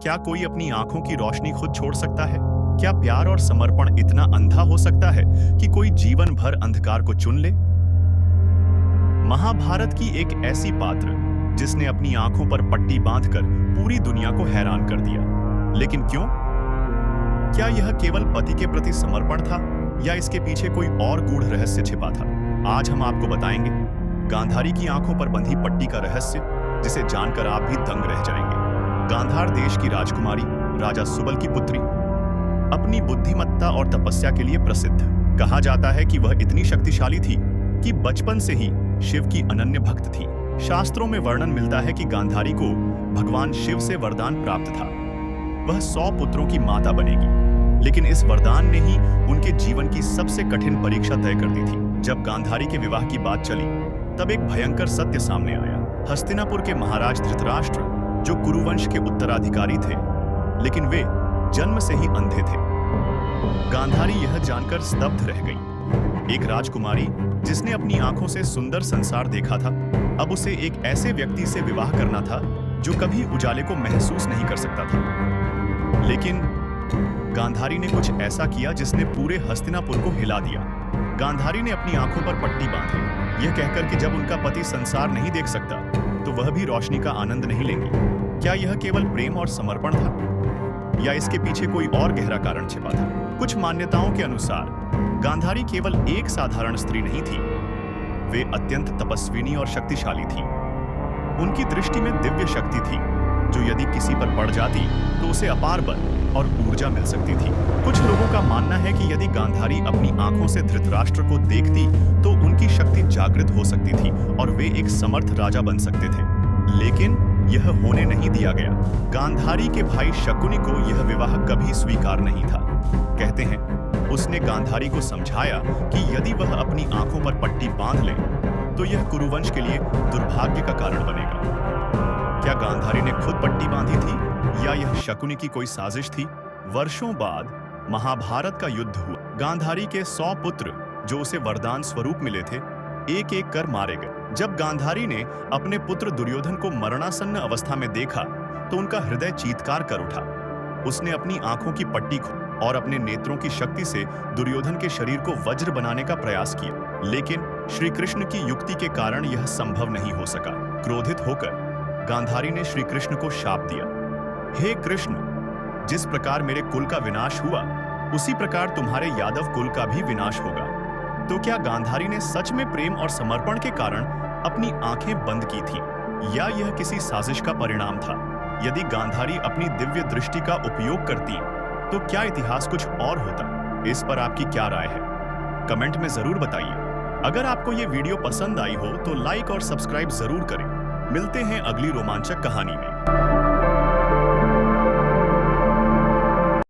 क्या कोई अपनी आंखों की रोशनी खुद छोड़ सकता है? क्या प्यार और समर्पण इतना अंधा हो सकता है कि कोई जीवन भर अंधकार को चुन ले? महाभारत की एक ऐसी पात्र जिसने अपनी आंखों पर पट्टी बांधकर पूरी दुनिया को हैरान कर दिया। लेकिन क्यों? क्या यह केवल पति के प्रति समर्पण था या इसके पीछे कोई और गूढ़ रहस्य छिपा था? आज हम आपको बताएंगे गांधारी की आंखों पर बंधी पट्टी का रहस्य, जिसे जानकर आप भी दंग रह जाएंगे। गांधार देश की राजकुमारी राजा सुबल की पुत्री, अपनी बुद्धिमत्ता और तपस्या के लिए प्रसिद्ध। कहा जाता है कि वह इतनी शक्तिशाली थी कि बचपन से ही शिव की अनन्य भक्त थी। शास्त्रों में वर्णन मिलता है कि गांधारी को भगवान शिव से वरदान प्राप्त था, वह 100 पुत्रों की माता बनेगी। लेकिन इस वरदान ने ही उनके जीवन की सबसे कठिन परीक्षा तय कर दी थी। जब गांधारी के विवाह की बात चली, तब एक भयंकर सत्य सामने आया। हस्तिनापुर के महाराज धृतराष्ट्र, जो कुरुवंश के उत्तराधिकारी थे, लेकिन वे जन्म से ही अंधे थे। गांधारी यह जानकर स्तब्ध रह गई। एक राजकुमारी जिसने अपनी आंखों से सुंदर संसार देखा था, अब उसे एक ऐसे व्यक्ति से विवाह करना था जो कभी उजाले को महसूस नहीं कर सकता था। लेकिन गांधारी ने कुछ ऐसा किया जिसने पूरे हस्तिनापुर को हिला दिया। गांधारी ने अपनी आंखों पर पट्टी बांधी, यह कहकर कि जब उनका पति संसार नहीं देख सकता तो वह भी रोशनी का आनंद नहीं लेंगी। क्या यह केवल प्रेम और समर्पण था या इसके पीछे कोई और गहरा कारण छिपा था? कुछ मान्यताओं के अनुसार गांधारी केवल एक साधारण स्त्री नहीं थी, वे अत्यंत तपस्विनी और शक्तिशाली थी। उनकी दृष्टि में दिव्य शक्ति थी जो यदि किसी पर पड़ जाती तो उसे अपार बल और ऊर्जा मिल सकती थी। कुछ लोगों का मानना है कि यदि गांधारी अपनी आंखों से धृतराष्ट्र को देखती तो उनकी शक्ति जागृत हो सकती थी और वे एक समर्थ राजा बन सकते थे। लेकिन यह होने नहीं दिया गया। गांधारी के भाई शकुनि को यह विवाह कभी स्वीकार नहीं था। कहते हैं उसने गांधारी को समझाया कि यदि वह अपनी आंखों पर पट्टी बांध ले तो यह कुरुवंश के लिए दुर्भाग्य का कारण बनेगा। क्या गांधारी ने खुद पट्टी बांधी थी या यह शकुनि की कोई साजिश थी? वर्षों बाद महाभारत का युद्ध हुआ। गांधारी के 100 पुत्र जो उसे वरदान स्वरूप मिले थे, एक एक कर मारे गए। जब गांधारी ने अपने पुत्र दुर्योधन को मरणासन्न अवस्था में देखा तो उनका हृदय चीत्कार कर उठा। उसने अपनी आंखों की पट्टी खोली और अपने नेत्रों की शक्ति से दुर्योधन के शरीर को वज्र बनाने का प्रयास किया। लेकिन श्री कृष्ण की युक्ति के कारण यह संभव नहीं हो सका। क्रोधित होकर गांधारी ने श्री कृष्ण को शाप दिया, हे कृष्ण, जिस प्रकार मेरे कुल का विनाश हुआ उसी प्रकार तुम्हारे यादव कुल का भी विनाश होगा। तो क्या गांधारी ने सच में प्रेम और समर्पण के कारण अपनी आंखें बंद की थी या यह किसी साजिश का परिणाम था? यदि गांधारी अपनी दिव्य दृष्टि का उपयोग करती तो क्या इतिहास कुछ और होता? इस पर आपकी क्या राय है? कमेंट में जरूर बताइए। अगर आपको ये वीडियो पसंद आई हो तो लाइक और सब्सक्राइब जरूर करें। मिलते हैं अगली रोमांचक कहानी में।